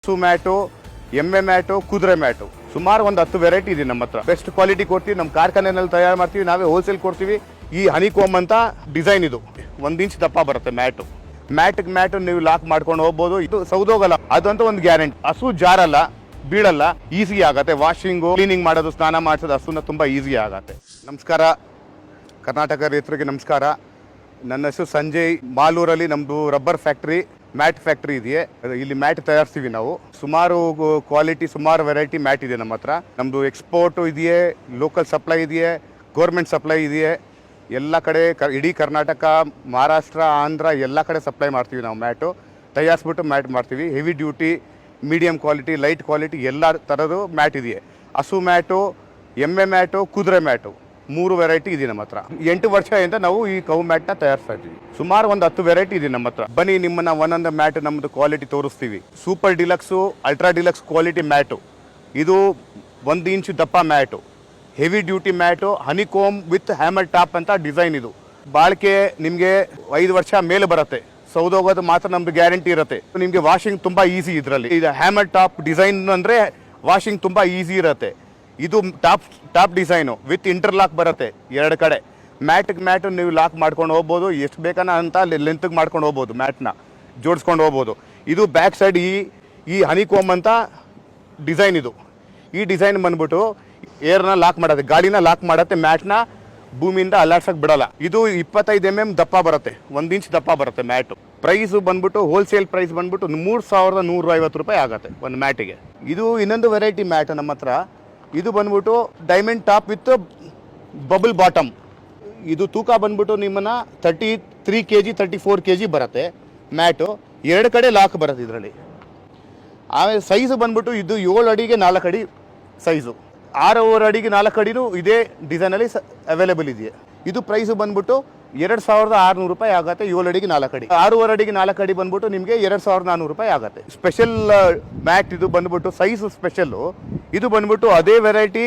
ಹಸು ಮ್ಯಾಟು, ಎಮ್ಮೆ ಮ್ಯಾಟು, ಕುದುರೆ ಮ್ಯಾಟು ಸುಮಾರು ಒಂದು 10 ವೆರೈಟಿ ಇದೆ ನಮ್ಮ ಹತ್ರ. ಬೆಸ್ಟ್ ಕ್ವಾಲಿಟಿ ಕೊಡ್ತೀವಿ, ನಮ್ಮ ಕಾರ್ಖಾನೆಯಲ್ಲಿ ತಯಾರು ಮಾಡ್ತೀವಿ, ನಾವೇ ಹೋಲ್ಸೇಲ್ ಕೊಡ್ತೀವಿ. ಈ ಹನಿಕೋಮ್ ಅಂತ ಡಿಸೈನ್ ಇದು 1 ಇಂಚ್ ದಪ್ಪ ಬರುತ್ತೆ ಮ್ಯಾಟು. ಮ್ಯಾಟ್ ನೀವು ಲಾಕ್ ಮಾಡ್ಕೊಂಡು ಹೋಗ್ಬೋದು. ಇದು ಸೌದೋಗಲ್ಲ, ಅದಂತೂ ಒಂದು ಗ್ಯಾರಂಟಿ. ಹಸು ಜಾರಲ್ಲ, ಬೀಳಲ್ಲ, ಈಸಿ ಆಗತ್ತೆ. ವಾಷಿಂಗು, ಕ್ಲೀನಿಂಗ್ ಮಾಡೋದು, ಸ್ನಾನ ಮಾಡಿಸೋದು ಹಸುನ ತುಂಬ ಈಸಿ ಆಗತ್ತೆ. ನಮಸ್ಕಾರ ಕರ್ನಾಟಕ ರೈತರಿಗೆ ನಮಸ್ಕಾರ. ನನ್ನ ಹೆಸರು ಸಂಜಯ್. ಮಾಲೂರಲ್ಲಿ ನಮ್ಮದು ರಬ್ಬರ್ ಫ್ಯಾಕ್ಟ್ರಿ, ಮ್ಯಾಟ್ ಫ್ಯಾಕ್ಟ್ರಿ ಇದೆಯೇ. ಇಲ್ಲಿ ಮ್ಯಾಟ್ ತಯಾರಿಸ್ತೀವಿ ನಾವು. ಸುಮಾರು ಕ್ವಾಲಿಟಿ, ಸುಮಾರು ವೆರೈಟಿ ಮ್ಯಾಟ್ ಇದೆ ನಮ್ಮ ಹತ್ರ. ನಮ್ಮದು ಎಕ್ಸ್ಪೋರ್ಟು ಇದೆಯೇ, ಲೋಕಲ್ ಸಪ್ಲೈ ಇದೆಯೇ, ಗೌರ್ಮೆಂಟ್ ಸಪ್ಲೈ ಇದೆಯೇ. ಎಲ್ಲ ಕಡೆ ಇಡೀ ಕರ್ನಾಟಕ, ಮಹಾರಾಷ್ಟ್ರ, ಆಂಧ್ರ ಎಲ್ಲ ಕಡೆ ಸಪ್ಲೈ ಮಾಡ್ತೀವಿ ನಾವು. ಮ್ಯಾಟು ತಯಾರಿಸ್ಬಿಟ್ಟು ಮ್ಯಾಟ್ ಮಾಡ್ತೀವಿ. Heavy duty, medium quality, light quality ಎಲ್ಲ ಥರದ್ದು ಮ್ಯಾಟ್ ಇದೆಯೇ. ಹಸು ಮ್ಯಾಟು, ಎಮ್ಮೆ ಮ್ಯಾಟು, ಕುದುರೆ ಮ್ಯಾಟು 3 ವೆರೈಟಿ ಇದೆ ನಮ್ಮ ಹತ್ರ. 8 ವರ್ಷದಿಂದ ನಾವು ಈ ಕೌ ಮ್ಯಾಟ್ನ ತಯಾರಿಸ್ತಾ ಇದ್ದೀವಿ. ಸುಮಾರು ಒಂದು 10 ವೆರೈಟಿ ಇದೆ ನಮ್ಮ ಹತ್ರ. ಬನ್ನಿ, ನಿಮ್ಮನ್ನ ಒಂದೊಂದು ಮ್ಯಾಟ್ ನಮ್ಮದು ಕ್ವಾಲಿಟಿ ತೋರಿಸ್ತೀವಿ. Super deluxe, ultra deluxe quality mat. ಇದು 1 ಇಂಚ್ ದಪ್ಪ mat, heavy duty mat, ಹನಿಕೋಮ್ with hammer top ಅಂತ ಡಿಸೈನ್. ಇದು ಬಾಳಿಕೆ ನಿಮಗೆ 5 ವರ್ಷ ಮೇಲೆ ಬರುತ್ತೆ. ಸೌದೋಗೋದು ಮಾತ್ರ ನಮ್ದು ಗ್ಯಾರಂಟಿ ಇರುತ್ತೆ. ನಿಮಗೆ ವಾಷಿಂಗ್ ತುಂಬಾ ಈಸಿ ಇದರಲ್ಲಿ. ಇದು ಹ್ಯಾಮರ್ ಟಾಪ್ ಡಿಸೈನ್ ಅಂದ್ರೆ ವಾಷಿಂಗ್ ತುಂಬಾ ಈಸಿ ಇರುತ್ತೆ. ಇದು ಟಾಪ್ ಡಿಸೈನು ವಿತ್ ಇಂಟರ್ಲಾಕ್ ಬರುತ್ತೆ 2 ಕಡೆ. ಮ್ಯಾಟ್ ನೀವು ಲಾಕ್ ಮಾಡ್ಕೊಂಡು ಹೋಗ್ಬೋದು, ಎಷ್ಟು ಬೇಕನ್ನ ಅಂತ ಲೆಂತ್ಗೆ ಮಾಡ್ಕೊಂಡು ಹೋಗ್ಬೋದು, ಮ್ಯಾಟ್ನ ಜೋಡಿಸ್ಕೊಂಡು ಹೋಗ್ಬೋದು. ಇದು ಬ್ಯಾಕ್ ಸೈಡ್ ಈ ಹನಿಕೋಮ್ ಅಂತ ಡಿಸೈನ್. ಇದು ಈ ಡಿಸೈನ್ ಬಂದ್ಬಿಟ್ಟು ಏರ್ನ ಲಾಕ್ ಮಾಡುತ್ತೆ, ಗಾಳಿನ ಲಾಕ್ ಮಾಡುತ್ತೆ, ಮ್ಯಾಟ್ನ ಭೂಮಿಯಿಂದ ಅಲ್ಲಾಡ್ಸಕ್ಕೆ ಬಿಡಲ್ಲ. ಇದು 25 mm ದಪ್ಪ ಬರುತ್ತೆ, 1 ಇಂಚ್ ದಪ್ಪ ಬರುತ್ತೆ ಮ್ಯಾಟು. ಪ್ರೈಸ್ ಬಂದ್ಬಿಟ್ಟು ಹೋಲ್ಸೇಲ್ ಪ್ರೈಸ್ ಬಂದ್ಬಿಟ್ಟು 3150 ರೂಪಾಯಿ ಆಗುತ್ತೆ ಒಂದು ಮ್ಯಾಟಿಗೆ. ಇದು ಇನ್ನೊಂದು ವೆರೈಟಿ ಮ್ಯಾಟ್ ನಮ್ಮ ಹತ್ರ. ಇದು ಬಂದ್ಬಿಟ್ಟು diamond top with bubble bottom. ಇದು ತೂಕ ಬಂದ್ಬಿಟ್ಟು ನಿಮ್ಮನ್ನ 33 kg 34 kg ಬರುತ್ತೆ ಮ್ಯಾಟು. 2 ಕಡೆ ಲಾಕ್ ಬರುತ್ತೆ ಇದರಲ್ಲಿ. ಆಮೇಲೆ ಸೈಜು ಬಂದ್ಬಿಟ್ಟು ಇದು 7 ಅಡಿಗೆ 4 ಅಡಿ ಸೈಜು, 6 ಅಡಿಗೆ 4 ಅಡಿನೂ ಇದೇ ಡಿಸೈನಲ್ಲಿ ಅವೈಲೇಬಲ್ ಇದೆಯಾ. ಇದು ಪ್ರೈಸು ಬಂದ್ಬಿಟ್ಟು 2600 ರೂಪಾಯಿ ಆಗುತ್ತೆ. 7 ಅಡಿಗೆ 4 ಅಡಿ. 6 ಅಡಿಗೆ 4 ಅಡಿ ಬಂದ್ಬಿಟ್ಟು ನಿಮಗೆ 2400 ರೂಪಾಯಿ ಆಗುತ್ತೆ. ಸ್ಪೆಷಲ್ ಮ್ಯಾಟ್ ಇದು ಬಂದ್ಬಿಟ್ಟು ಸೈಜು ಸ್ಪೆಷಲ್ಲು. ಇದು ಬಂದ್ಬಿಟ್ಟು ಅದೇ variety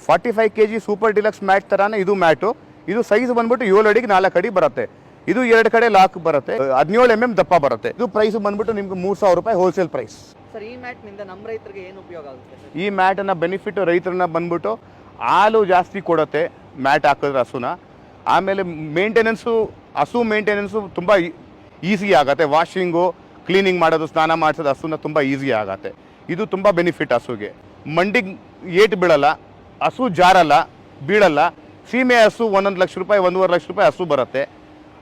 45 kg super deluxe mat ಥರಾನೇ ಇದು ಮ್ಯಾಟು. ಇದು ಸೈಜ್ ಬಂದ್ಬಿಟ್ಟು 7 ಅಡಿಗೆ 4 ಅಡಿ ಬರುತ್ತೆ. ಇದು 2 ಕಡೆ ಲಾಕ್ ಬರುತ್ತೆ, 17 mm ದಪ್ಪ ಬರುತ್ತೆ. ಇದು ಪ್ರೈಸ್ ಬಂದ್ಬಿಟ್ಟು ನಿಮ್ಗೆ 3000 ರೂಪಾಯಿ ಹೋಲ್ಸೇಲ್ ಪ್ರೈಸ್. ಸರ್, ಈ ಮ್ಯಾಟ್ ನಿಂದ ನಮ್ಮ ರೈತರಿಗೆ ಏನು ಉಪಯೋಗ ಆಗುತ್ತೆ? ಈ ಮ್ಯಾಟನ್ನ ಬೆನಿಫಿಟ್ ರೈತರನ್ನ ಬಂದ್ಬಿಟ್ಟು ಹಾಲು ಜಾಸ್ತಿ ಕೊಡುತ್ತೆ ಮ್ಯಾಟ್ ಹಾಕಿದ್ರೆ ಹಸುನ. ಆಮೇಲೆ ಮೇಂಟೆನೆನ್ಸು, ಹಸು ಮೇಂಟೆನೆನ್ಸು ತುಂಬ ಈಸಿ ಆಗುತ್ತೆ. ವಾಷಿಂಗು, ಕ್ಲೀನಿಂಗ್ ಮಾಡೋದು, ಸ್ನಾನ ಮಾಡಿಸೋದು ಹಸುನ ತುಂಬ ಈಸಿ ಆಗುತ್ತೆ. ಇದು ತುಂಬ ಬೆನಿಫಿಟ್ ಹಸುಗೆ. ಮಂಡಿಗೆ ಏಟು ಬೀಳಲ್ಲ, ಹಸು ಜಾರಲ್ಲ, ಬೀಳಲ್ಲ. ಸೀಮೆ ಹಸು 1 ಲಕ್ಷ ರೂಪಾಯಿ 1.5 ಲಕ್ಷ ರೂಪಾಯಿ ಹಸು ಬರುತ್ತೆ.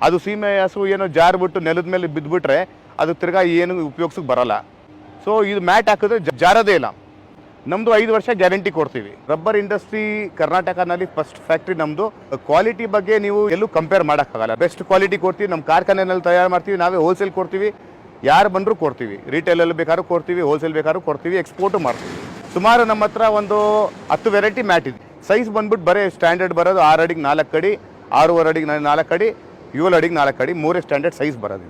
ಅದು ಸೀಮೆ ಹಸು ಏನೋ ಜಾರ್ಬಿಟ್ಟು ನೆಲದ ಮೇಲೆ ಬಿದ್ದುಬಿಟ್ರೆ ಅದು ತಿರ್ಗಾ ಏನು ಉಪಯೋಗಿಸಕ್ಕೆ ಬರಲ್ಲ. ಸೊ ಇದು ಮ್ಯಾಟ್ ಹಾಕಿದ್ರೆ ಜಾರದೇ ಇಲ್ಲ. ನಮ್ಮದು 5 ವರ್ಷ ಗ್ಯಾರಂಟಿ ಕೊಡ್ತೀವಿ. ರಬ್ಬರ್ ಇಂಡಸ್ಟ್ರಿ ಕರ್ನಾಟಕನಲ್ಲಿ ಫಸ್ಟ್ ಫ್ಯಾಕ್ಟ್ರಿ ನಮ್ಮದು. ಕ್ವಾಲಿಟಿ ಬಗ್ಗೆ ನೀವು ಎಲ್ಲೂ ಕಂಪೇರ್ ಮಾಡೋಕ್ಕಾಗಲ್ಲ. ಬೆಸ್ಟ್ ಕ್ವಾಲಿಟಿ ಕೊಡ್ತೀವಿ, ನಮ್ಮ ಕಾರ್ಖಾನೆಯಲ್ಲಿ ತಯಾರು ಮಾಡ್ತೀವಿ, ನಾವೇ ಹೋಲ್ಸೇಲ್ ಕೊಡ್ತೀವಿ. ಯಾರು ಬಂದರೂ ಕೊಡ್ತೀವಿ. ರಿಟೇಲಲ್ಲಿ ಬೇಕಾದ್ರೂ ಕೊಡ್ತೀವಿ, ಹೋಲ್ಸೇಲ್ ಬೇಕಾದ್ರೂ ಕೊಡ್ತೀವಿ, ಎಕ್ಸ್ಪೋರ್ಟು ಮಾಡ್ತೀವಿ. ಸುಮಾರು ನಮ್ಮ ಹತ್ರ ಒಂದು 10 ವೆರೈಟಿ ಮ್ಯಾಟ್ ಇದೆ. ಸೈಜ್ ಬಂದ್ಬಿಟ್ಟು ಬರೀ ಸ್ಟ್ಯಾಂಡರ್ಡ್ ಬರೋದು 6 ಅಡಿಗೆ 4 ಅಡಿ, 6.5 ಅಡಿಗೆ 4 ಅಡಿ, 7 ಅಡಿಗೆ 4 ಅಡಿ, 3 ಸ್ಟ್ಯಾಂಡರ್ಡ್ ಸೈಜ್ ಬರೋದು.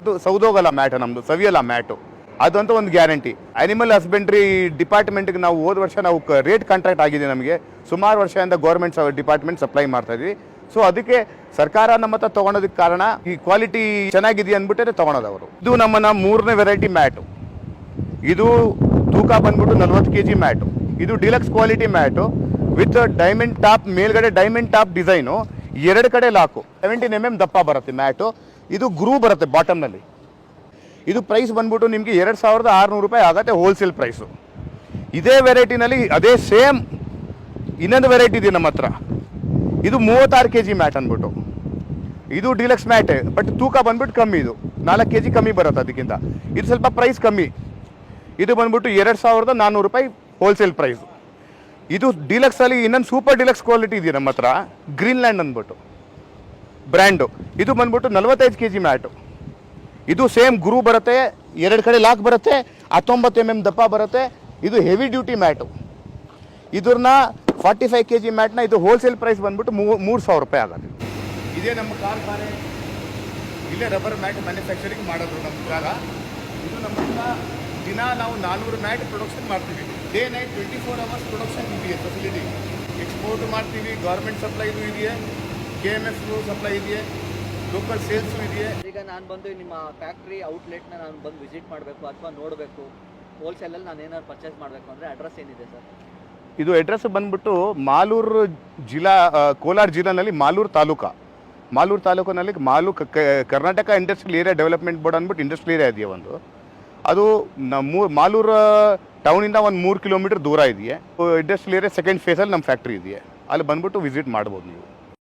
ಇದು ಸೌದೋಗಲ್ಲ ಮ್ಯಾಟ್, ನಮ್ಮದು ಸವಿಯಲ್ಲ ಮ್ಯಾಟು. ಅದಂತೂ ಒಂದು ಗ್ಯಾರಂಟಿ. ಅನಿಮಲ್ ಹಸ್ಬೆಂಡ್ರಿ ಡಿಪಾರ್ಟ್ಮೆಂಟ್ಗೆ ನಾವು ಹೋದ ವರ್ಷ ನಾವು ರೇಟ್ ಕಾಂಟ್ರಾಕ್ಟ್ ಆಗಿದೆ ನಮಗೆ. ಸುಮಾರು ವರ್ಷದಿಂದ ಗೌರ್ಮೆಂಟ್ ಡಿಪಾರ್ಟ್ಮೆಂಟ್ ಸಪ್ಲೈ ಮಾಡ್ತಾ ಇದ್ವಿ. ಸೊ ಅದಕ್ಕೆ ಸರ್ಕಾರ ನಮ್ಮ ಹತ್ರ ತೊಗೊಳೋದಕ್ಕೆ ಕಾರಣ ಈ ಕ್ವಾಲಿಟಿ ಚೆನ್ನಾಗಿದೆ ಅಂದ್ಬಿಟ್ಟೆ ತೊಗೊಳೋದು ಅವರು. ಇದು ನಮ್ಮನ್ನ 3ನೇ ವೆರೈಟಿ ಮ್ಯಾಟು. ಇದು ತೂಕ ಬಂದ್ಬಿಟ್ಟು 40 kg ಮ್ಯಾಟು. ಇದು deluxe quality mat with diamond top, ಮೇಲ್ಗಡೆ ಡೈಮಂಡ್ ಟಾಪ್ ಡಿಸೈನು, 2 ಕಡೆ ಲಾಕು, 17 mm ದಪ್ಪ ಬರುತ್ತೆ ಮ್ಯಾಟು. ಇದು ಗ್ರೂ ಬರುತ್ತೆ ಬಾಟಮ್ನಲ್ಲಿ. ಇದು ಪ್ರೈಸ್ ಬಂದ್ಬಿಟ್ಟು ನಿಮಗೆ 2600 ರೂಪಾಯಿ ಆಗುತ್ತೆ ಹೋಲ್ಸೇಲ್ ಪ್ರೈಸು. ಇದೇ ವೆರೈಟಿನಲ್ಲಿ ಅದೇ ಸೇಮ್ ಇನ್ನೊಂದು ವೆರೈಟಿ ಇದೆ ನಮ್ಮ ಹತ್ರ. ಇದು 36 kg ಮ್ಯಾಟ್ ಅಂದ್ಬಿಟ್ಟು. ಇದು ಡಿಲಕ್ಸ್ ಮ್ಯಾಟ್, ಬಟ್ ತೂಕ ಬಂದ್ಬಿಟ್ಟು ಕಮ್ಮಿ. ಇದು 4 kg ಕಮ್ಮಿ ಬರುತ್ತೆ ಅದಕ್ಕಿಂತ. ಇದು ಸ್ವಲ್ಪ ಪ್ರೈಸ್ ಕಮ್ಮಿ. ಇದು ಬಂದ್ಬಿಟ್ಟು 2400 ರೂಪಾಯಿ ಹೋಲ್ಸೇಲ್ ಪ್ರೈಸು. ಇದು ಡಿಲಕ್ಸಲ್ಲಿ ಇನ್ನೊಂದು ಸೂಪರ್ ಡಿಲಕ್ಸ್ ಕ್ವಾಲಿಟಿ ಇದೆ ನಮ್ಮ ಹತ್ರ, ಗ್ರೀನ್ಲ್ಯಾಂಡ್ ಅಂದ್ಬಿಟ್ಟು ಬ್ರ್ಯಾಂಡು. ಇದು ಬಂದ್ಬಿಟ್ಟು 45 kg ಮ್ಯಾಟು. ಇದು ಸೇಮ್ ಗ್ರೂ ಬರುತ್ತೆ, 2 ಕಡೆ ಲಾಕ್ ಬರುತ್ತೆ, 19 mm ದಪ್ಪ ಬರುತ್ತೆ. ಇದು ಹೆವಿ ಡ್ಯೂಟಿ ಮ್ಯಾಟು. ಇದ್ರನ್ನ 45 kg ಮ್ಯಾಟ್ನ ಇದು ಹೋಲ್ಸೇಲ್ ಪ್ರೈಸ್ ಬಂದ್ಬಿಟ್ಟು 3000 ರೂಪಾಯಿ ಆಗುತ್ತೆ. ಇದೇ ನಮ್ಮ ಕಾರ್ಖಾನೆ, ಇಲ್ಲೇ ರಬ್ಬರ್ ಮ್ಯಾಟ್ ಮ್ಯಾನುಫ್ಯಾಕ್ಚರಿಂಗ್ ಮಾಡೋದು ನಮ್ಮ ಜಾಗ. ಇದು ನಮ್ಮ ದಿನ ನಾವು 400 ಮ್ಯಾಟ್ ಪ್ರೊಡಕ್ಷನ್ ಮಾಡ್ತೀವಿ. ಡೇ ನೈಟ್ 24 hours ಪ್ರೊಡಕ್ಷನ್ ಇದೆಯೇ ಫೆಸಿಲಿಟಿ. ಎಕ್ಸ್ಪೋರ್ಟ್ ಮಾಡ್ತೀವಿ, ಗೌರ್ಮೆಂಟ್ ಸಪ್ಲೈ ಇದೆಯೇ, KMF ಸಪ್ಲೈ ಇದೆಯೇ, ಲೋಕಲ್ ಸೇಲ್ಸು ಇದೆಯೇ. ಈಗ ನಾನು ಬಂದು ನಿಮ್ಮ ಫ್ಯಾಕ್ಟ್ರಿ ಔಟ್ಲೆಟ್ನ ನಾನು ಬಂದು ವಿಸಿಟ್ ಮಾಡಬೇಕು ಅಥವಾ ನೋಡಬೇಕು, ಹೋಲ್ಸೇಲಲ್ಲಿ ನಾನು ಏನಾದ್ರು ಪರ್ಚೇಸ್ ಮಾಡಬೇಕು ಅಂದರೆ ಅಡ್ರೆಸ್ ಏನಿದೆ ಸರ್? ಇದು ಅಡ್ರೆಸ್ ಬಂದ್ಬಿಟ್ಟು ಮಾಲೂರು ಜಿಲ್ಲಾ, ಕೋಲಾರ ಜಿಲ್ಲಾನಲ್ಲಿ ಮಾಲೂರು ತಾಲೂಕಿನಲ್ಲಿ Karnataka industrial area development board ಅಂದ್ಬಿಟ್ಟು ಇಂಡಸ್ಟ್ರಿಯಲ್ ಏರಿಯಾ ಇದೆಯಾ ಒಂದು, ಅದು ಮಾಲೂರು ಟೌನಿಂದ ಒಂದು 3 ಕಿಲೋಮೀಟರ್ ದೂರ ಇದೆಯೇ. ಇಂಡಸ್ಟ್ರಿಯಲ್ ಏರಿಯಾ ಸೆಕೆಂಡ್ ಫೇಸಲ್ಲಿ ನಮ್ಮ ಫ್ಯಾಕ್ಟ್ರಿ ಇದೆಯೇ, ಅಲ್ಲಿ ಬಂದ್ಬಿಟ್ಟು ವಿಸಿಟ್ ಮಾಡ್ಬೋದು ನೀವು.